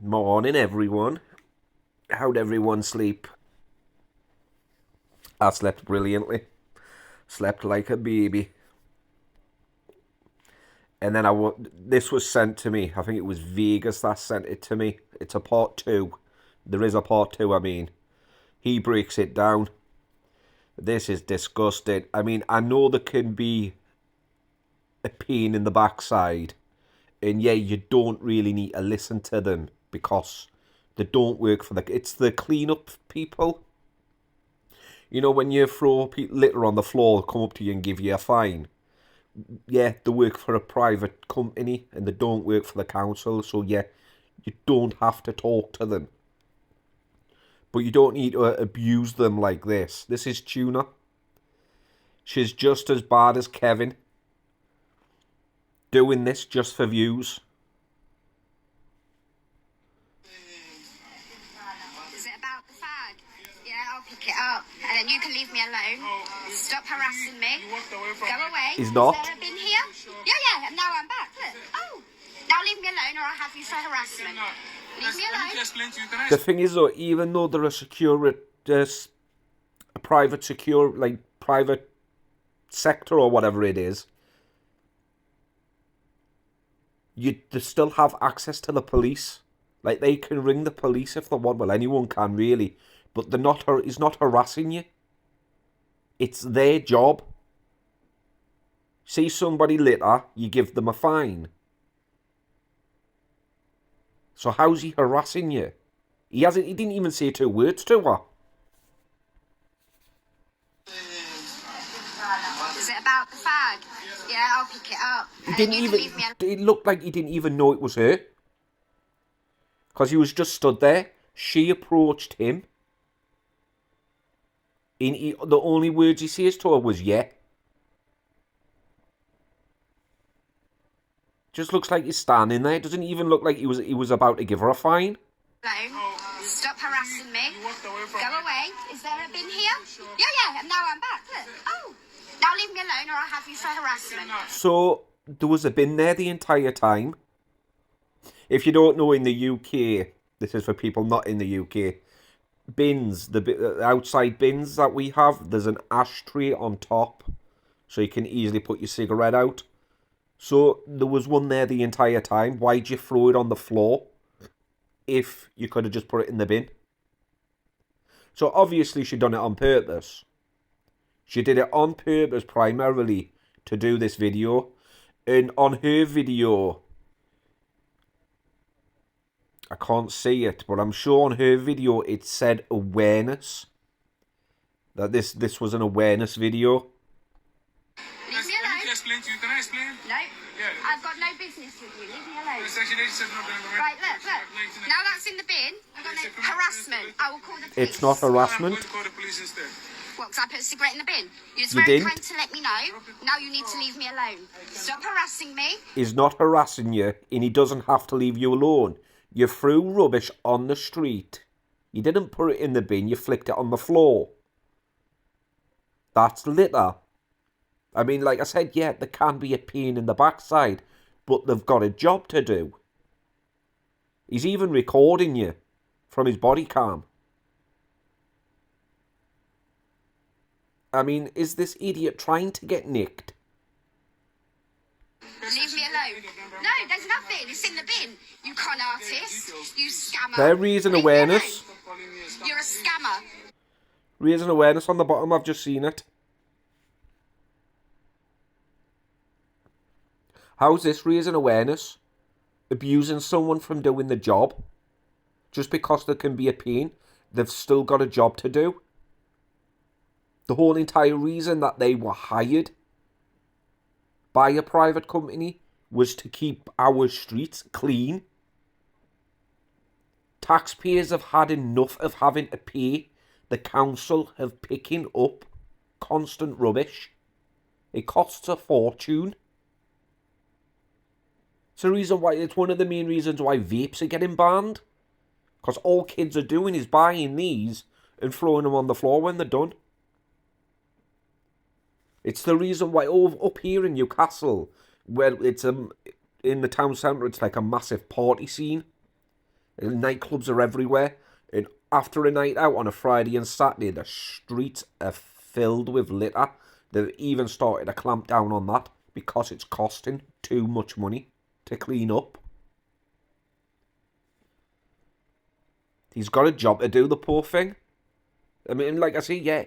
Morning, everyone. How'd everyone sleep? I slept brilliantly. Slept like a baby. And then this was sent to me. I think it was Vegas that sent it to me. It's a part two. There is a part two, I mean. He breaks it down. This is disgusting. I mean, I know there can be a pain in the backside. And yeah, you don't really need to listen to them because they don't work for it's the cleanup people. You know, when you throw litter on the floor, come up to you and give you a fine. Yeah, they work for a private company and they don't work for the council. So yeah, you don't have to talk to them. But you don't need to abuse them like this. This is Tuna. She's just as bad as Kevin. Doing this just for views. Is it about the fag? Yeah, I'll pick it up. And then you can leave me alone. Stop harassing me. Go away. He's not. Has there been here? Yeah, and now I'm back. Look. Oh. Now leave me alone or I'll have you for harassment. Leave me alone. The thing is though, even though they're a private sector or whatever it is, they still have access to the police. Like, they can ring the police if they want. Well, anyone can, really. But he's not harassing you. It's their job. See somebody litter, you give them a fine. So how's he harassing you? He didn't even say 2 words to her. Is it about the fag? Yeah, I'll pick it up. It looked like he didn't even know it was her. Because he was just stood there. She approached him. The only words he says to her was, yeah. Just looks like he's standing there. It doesn't even look like he was about to give her a fine. Hello. Stop harassing me. Go away. Is there a bin here? Yeah, and now I'm back. Look. Oh. Now leave me alone or I'll have you for harassment. So, there was a bin there the entire time. If you don't know, in the UK, this is for people not in the UK, bins, the outside bins that we have, there's an ashtray on top, so you can easily put your cigarette out. So, there was one there the entire time. Why'd you throw it on the floor if you could have just put it in the bin? So, obviously, she done it on purpose. She did it on purpose primarily to do this video. And on her video, I can't see it, but I'm sure on her video it said awareness. That this was an awareness video. Leave me alone. Can I explain? No. Yeah. I've got no business with you. Leave me alone. Section 87 of the Right, look. Now that's in the bin. I've got no harassment. I will call the police. It's not harassment. I'm going to call the police instead. What, because I put a cigarette in the bin? You was You very didn't. kind to let me know. Now you need to leave me alone. Stop harassing me. He's not harassing you, and he doesn't have to leave you alone. You threw rubbish on the street. You didn't put it in the bin, you flicked it on the floor. That's litter. I mean, like I said, yeah, there can be a pain in the backside, but they've got a job to do. He's even recording you from his body cam. I mean, is this idiot trying to get nicked? Leave me alone. No, there's nothing. It's in the bin. You con artist. You scammer. There, raising awareness. You're a scammer. Raising awareness on the bottom, I've just seen it. How's this raising awareness? Abusing someone from doing the job? Just because there can be a pain, they've still got a job to do. The whole entire reason that they were hired by a private company was to keep our streets clean. Taxpayers have had enough of having to pay the council of picking up constant rubbish. It costs a fortune. It's one of the main reasons why vapes are getting banned. Because all kids are doing is buying these and throwing them on the floor when they're done. It's the reason why up here in Newcastle, where it's in the town centre, it's like a massive party scene. Nightclubs are everywhere. And after a night out on a Friday and Saturday, the streets are filled with litter. They've even started to clamp down on that because it's costing too much money to clean up. He's got a job to do, the poor thing. I mean, like I say, yeah,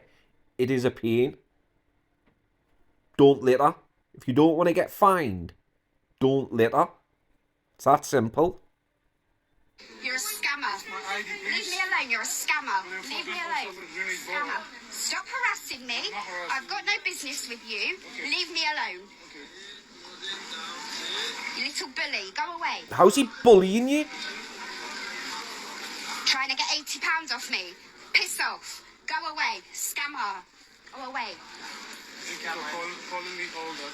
it is a pain. Don't litter. If you don't want to get fined, don't litter. It's that simple. You're a scammer. Leave me alone. You're a scammer. Leave me alone. Scammer. Stop harassing me. I've got no business with you. Leave me alone. You little bully. Go away. How's he bullying you? Trying to get £80 off me. Piss off. Go away. Scammer. Go away. Calling me older.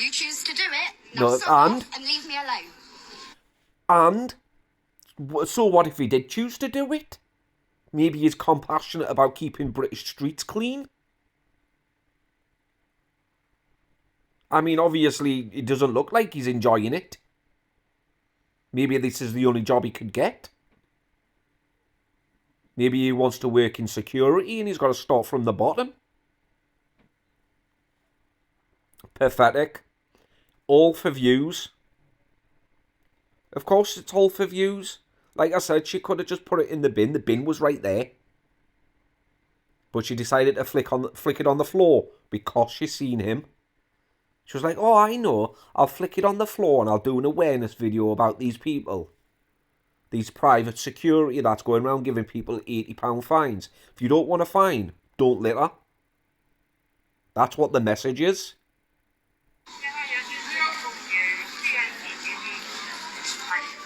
You choose to do it. No, Now stop and? off and leave me alone. And so what if he did choose to do it? Maybe he's compassionate about keeping British streets clean. I mean, obviously, it doesn't look like he's enjoying it. Maybe this is the only job he could get. Maybe he wants to work in security and he's got to start from the bottom. Pathetic. All for views. Of course it's all for views. Like I said, she could have just put it in the bin. The bin was right there. But she decided to flick it on the floor because she's seen him. She was like, oh, I know. I'll flick it on the floor and I'll do an awareness video about these people. These private security that's going around giving people £80 fines. If you don't want a fine, don't litter. That's what the message is.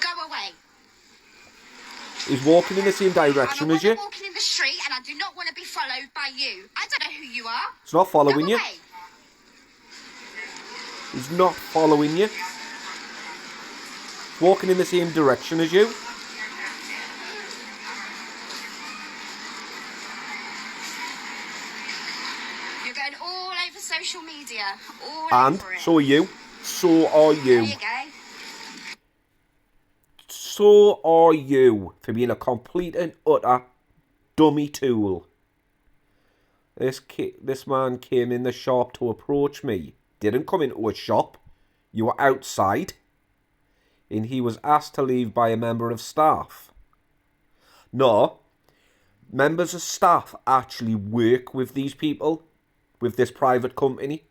Go away. He's walking in the same direction as you. I'm walking in the street and I do not want to be followed by you. I don't know who you are. He's not following Go you. away. He's not following you. Walking in the same direction as you. You're going all over social media. All And over it. so are you. So are There you. you go. So are you for being a complete and utter dummy tool. This man came in the shop to approach me. Didn't come into a shop. You were outside. And he was asked to leave by a member of staff. No. Members of staff actually work with these people. With this private company.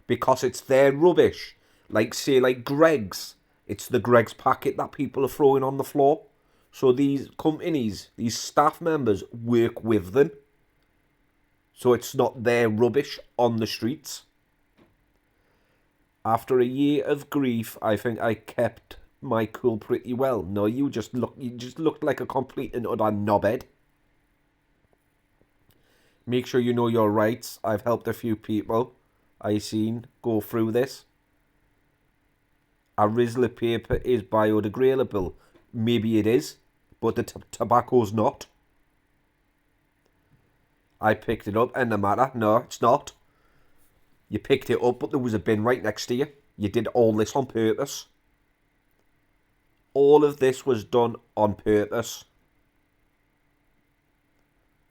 Because it's their rubbish. Like, say, like Greggs. It's the Greggs packet that people are throwing on the floor. So these companies, these staff members work with them. So it's not their rubbish on the streets. After a year of grief, I think I kept my cool pretty well. No, you just looked like a complete and utter knobhead. Make sure you know your rights. I've helped a few people I seen go through this. A Rizzler paper is biodegradable. Maybe it is, but the tobacco's not. I picked it up, and no matter. No, it's not. You picked it up, but there was a bin right next to you. You did all this on purpose. All of this was done on purpose.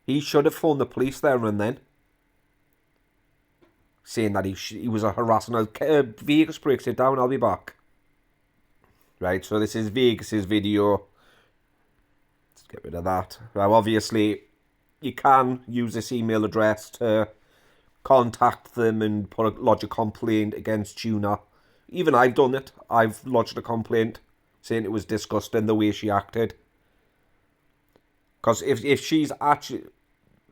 He should have phoned the police there and then. Saying that he was a harasser. Vegas breaks it down, I'll be back. Right, so this is Vegas's video. Let's get rid of that. Now, obviously, you can use this email address to contact them and lodge a complaint against Tuna. Even I've done it. I've lodged a complaint saying it was disgusting the way she acted. Because if she's actually,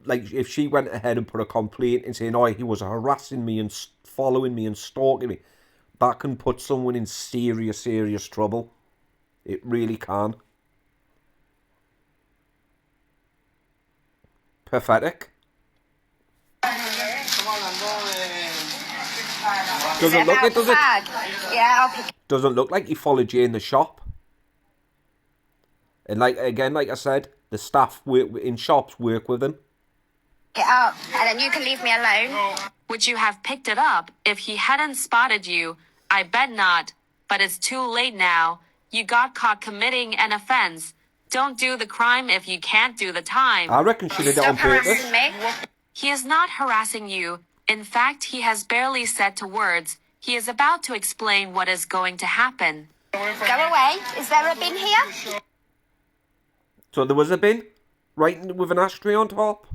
like, if she went ahead and put a complaint and saying, oh, he was harassing me and following me and stalking me, that can put someone in serious, serious trouble. It really can. Pathetic. Doesn't look like, does it? Yeah, I'll pick Doesn't look like he followed you in the shop. And like I said, the staff in shops work with him. it up and then you can leave me alone. Would you have picked it up if he hadn't spotted you? I bet not, but it's too late now. You got caught committing an offense. Don't do the crime if you can't do the time. I reckon she did it on Stop purpose. harassing me. He is not harassing you. In fact, he has barely said two words. He is about to explain what is going to happen. Go away. Is there a bin here? So there was a bin, right with an ashtray on top.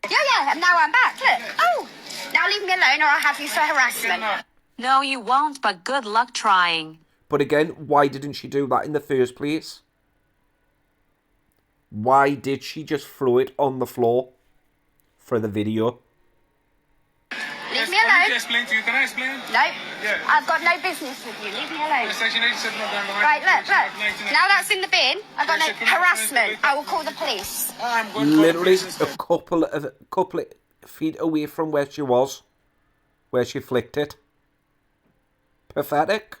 Yeah, and now I'm back. Look. Oh, now leave me alone or I'll have you for harassment. No, you won't, but good luck trying. But again, why didn't she do that in the first place? Why did she just throw it on the floor for the video? Leave me I need to alone. explain to you. Can I explain? No. Yeah. I've got no business with you. Leave me alone. Section 87 of the Right, look. Now that's in the bin. I've got no harassment. I will call the police. I'm going to Literally business a there. couple of feet away from where she was, where she flicked it. Pathetic.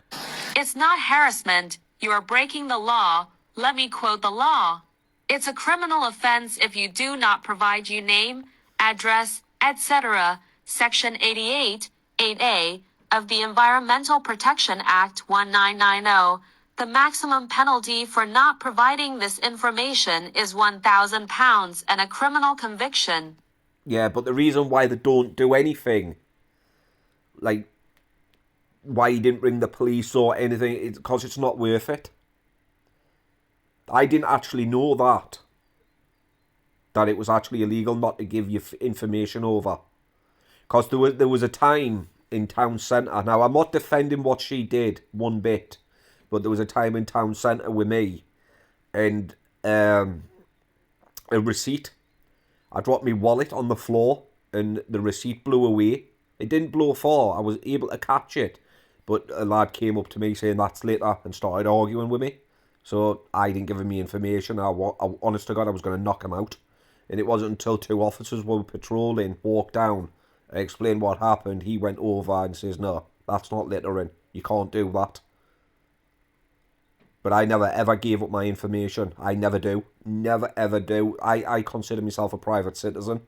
It's not harassment. You are breaking the law. Let me quote the law. It's a criminal offense if you do not provide your name, address, etc. Section 88, 8A of the Environmental Protection Act 1990. The maximum penalty for not providing this information is £1,000 and a criminal conviction. Yeah, but the reason why they don't do anything, like why he didn't ring the police or anything, it's because it's not worth it. I didn't actually know that it was actually illegal not to give you information over. Because there was a time in town centre. Now, I'm not defending what she did one bit, but there was a time in town centre with me and a receipt. I dropped my wallet on the floor and the receipt blew away. It didn't blow far. I was able to catch it. But a lad came up to me saying that's later and started arguing with me. So I didn't give him the information. Honest to God, I was going to knock him out. And it wasn't until two officers were patrolling, walked down, and explained what happened. He went over and says, no, that's not littering. You can't do that. But I never ever gave up my information. I never do. Never ever do. I consider myself a private citizen.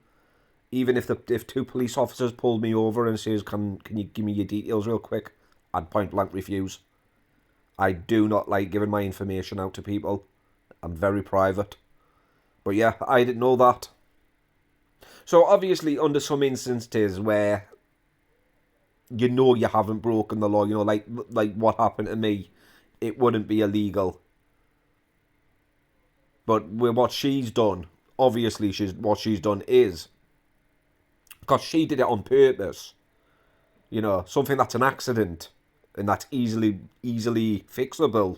Even if two police officers pulled me over and says, can you give me your details real quick? I'd point blank refuse. I do not like giving my information out to people. I'm very private. But yeah, I didn't know that. So obviously under some instances where you know you haven't broken the law, you know, like what happened to me, it wouldn't be illegal. But with what she's done, obviously what she's done is, because she did it on purpose, you know, something that's an accident and that's easily fixable,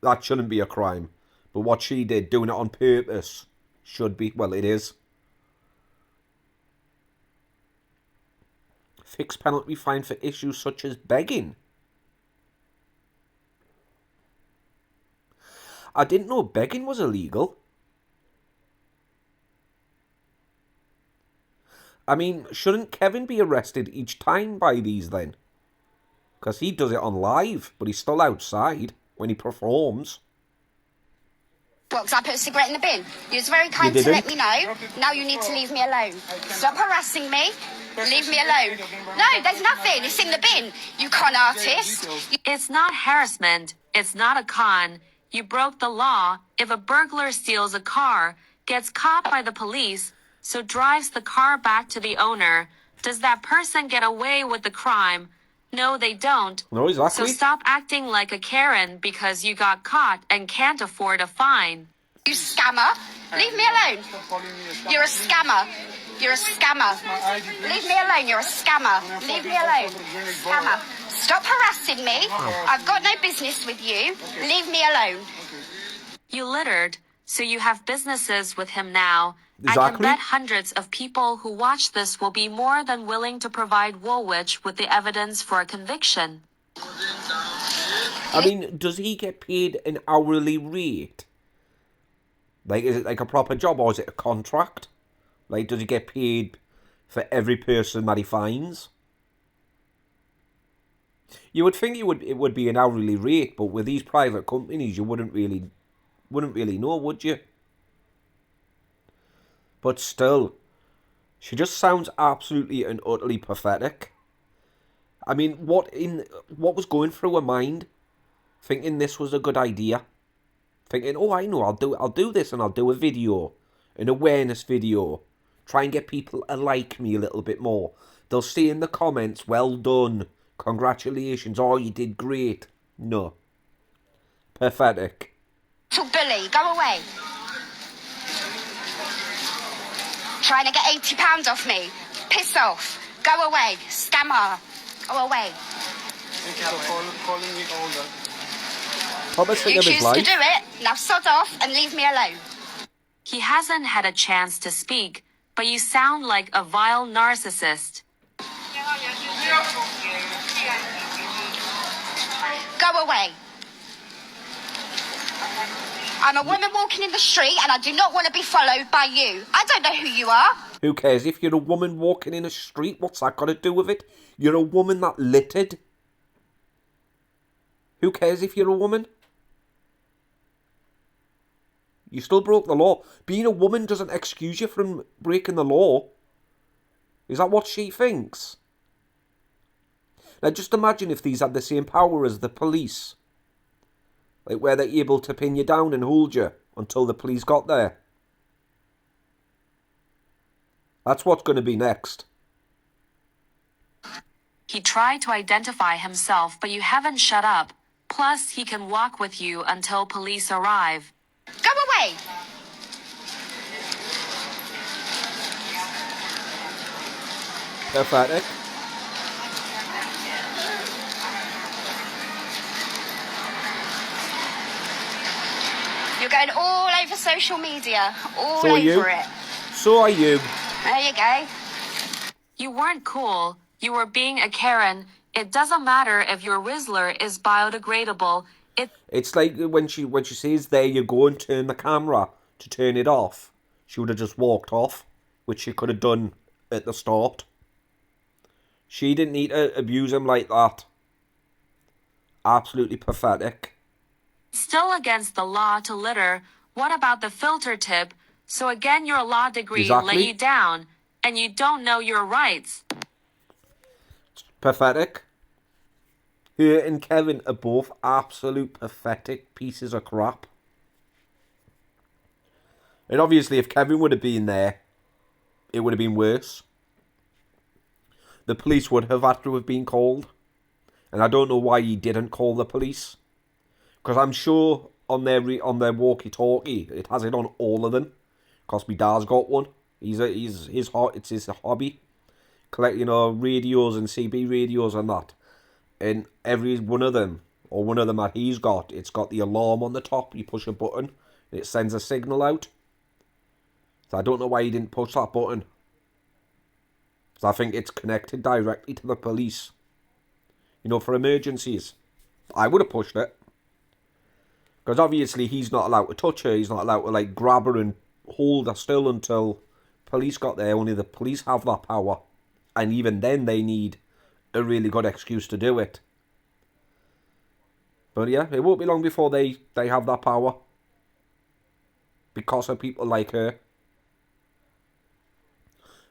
that shouldn't be a crime. But what she did, doing it on purpose, should be, well, it is. Fixed penalty fine for issues such as begging. I didn't know begging was illegal. I mean, shouldn't Kevin be arrested each time by these then? Because he does it on live, but he's still outside when he performs. What, because I put a cigarette in the bin? You was very kind You to let didn't. me know. Now you need to leave me alone. Stop harassing me. Leave me alone. No, there's nothing. It's in the bin. You con artist. It's not harassment. It's not a con. You broke the law. If a burglar steals a car, gets caught by the police, so drives the car back to the owner, does that person get away with the crime? No, they don't. No, exactly. So stop acting like a Karen because you got caught and can't afford a fine. You scammer. Leave me alone. You're a scammer. You're a scammer. Leave me alone. You're a scammer. Leave me alone. Scammer. Stop harassing me. I've got no business with you. Leave me alone. You littered, so you have businesses with him now. I can Exactly. bet hundreds of people who watch this will be more than willing to provide Woolwich with the evidence for a conviction. I mean, does he get paid an hourly rate? Like, is it like a proper job or is it a contract? Like, does he get paid for every person that he finds? You would think it would be an hourly rate, but with these private companies, you wouldn't really know, would you? But still, she just sounds absolutely and utterly pathetic. I mean, what was going through her mind thinking this was a good idea. Thinking, oh, I know, I'll do this, and I'll do a video, an awareness video. Try and get people to like me a little bit more. They'll say in the comments, well done, congratulations, oh, you did great. No. Pathetic. Little bully, go away. Trying to get £80 off me. Piss off. Go away. Scammer. Go away. Thank you for calling me all that. Promise thing You of his choose to life. do it. Now sod off and leave me alone. He hasn't had a chance to speak, but you sound like a vile narcissist. Go away. I'm a woman walking in the street and I do not want to be followed by you. I don't know who you are. Who cares if you're a woman walking in a street? What's that got to do with it? You're a woman that littered. Who cares if you're a woman? You still broke the law. Being a woman doesn't excuse you from breaking the law. Is that what she thinks? Now just imagine if these had the same power as the police. Like where they're able to pin you down and hold you until the police got there. That's what's going to be next. He tried to identify himself, but you haven't shut up. Plus, he can walk with you until police arrive. Go away. Pathetic. You're going all over social media. All So are you. over it. So are you. There you go. You weren't cool. You were being a Karen. It doesn't matter if your Rizzler is biodegradable. It's like when she says, there you go, and turn the camera to turn it off. She would have just walked off, which she could have done at the start. She didn't need to abuse him like that. Absolutely pathetic. Still against the law to litter. What about the filter tip? So again, your law degree Exactly. let you down, and you don't know your rights. Pathetic. Her and Kevin are both absolute pathetic pieces of crap. And obviously, if Kevin would have been there, it would have been worse. The police would have had to have been called. And I don't know why he didn't call the police. Because I'm sure on their walkie-talkie, it has it on all of them. Because my dad's got one. It's his hobby. Collect, radios and CB radios and that. And every one of them, or one of them that he's got, it's got the alarm on the top. You push a button, and it sends a signal out. So I don't know why he didn't push that button. So I think it's connected directly to the police. For emergencies. I would have pushed it. Because obviously he's not allowed to touch her. He's not allowed to grab her and hold her still until police got there. Only the police have that power. And even then they need a really good excuse to do it. But yeah, it won't be long before they have that power. Because of people like her.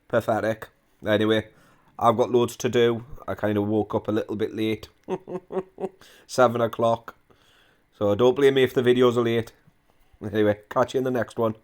Pathetic. Anyway, I've got loads to do. I kind of woke up a little bit late. 7 o'clock. So don't blame me if the videos are late. Anyway, catch you in the next one.